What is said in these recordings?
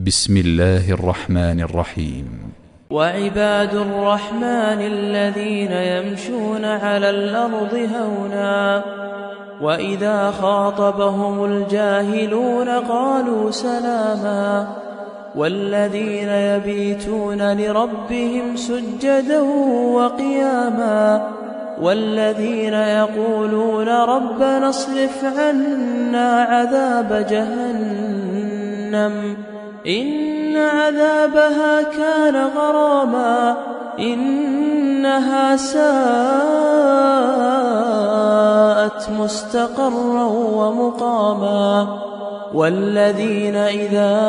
بسم الله الرحمن الرحيم. وعباد الرحمن الذين يمشون على الأرض هونا وإذا خاطبهم الجاهلون قالوا سلاما والذين يبيتون لربهم سجدا وقياما والذين يقولون ربنا اصرف عنا عذاب جهنم إن عذابها كان غراما إنها ساءت مستقرا ومقاما والذين إذا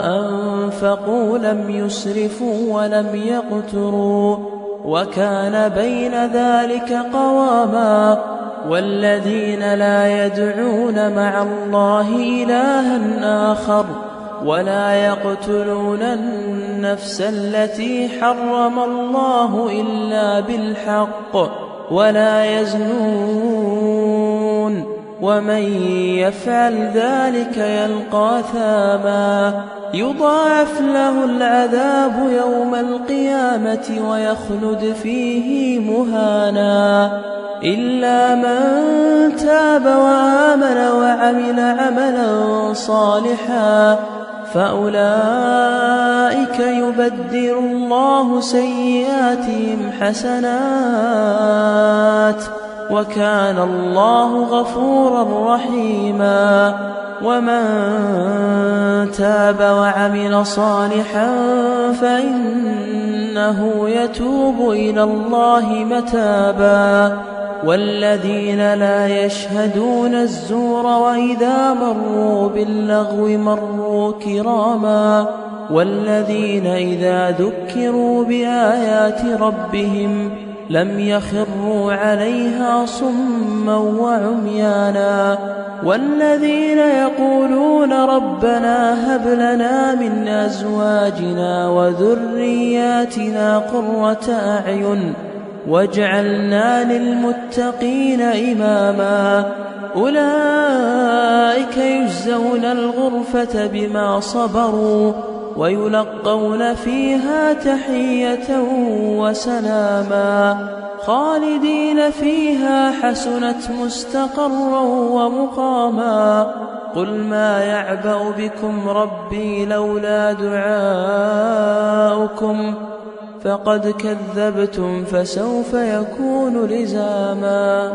أنفقوا لم يسرفوا ولم يقتروا وكان بين ذلك قواما والذين لا يدعون مع الله إلها آخر ولا يقتلون النفس التي حرم الله إلا بالحق ولا يزنون ومن يفعل ذلك يلقى ثاما يضاعف له العذاب يوم القيامة ويخلد فيه مهانا إلا من تاب وآمن وعمل عملا صالحا فأولئك يبدل الله سيئاتهم حسنات وكان الله غفورا رحيما ومن تاب وعمل صالحا فإنه يتوب إلى الله متابا والذين لا يشهدون الزور وإذا مروا باللغو مروا كراما والذين إذا ذكروا بآيات ربهم لم يخروا عليها صما وعميانا والذين يقولون ربنا هب لنا من أزواجنا وذرياتنا قرة أعين واجعلنا للمتقين إماما أولئك يجزون الغرفة بما صبروا ويلقون فيها تحية وسلاما خالدين فيها حسنت مستقرا ومقاما قل ما يعبأ بكم ربي لولا دعاؤكم فقد كذبتم فسوف يكون لزاما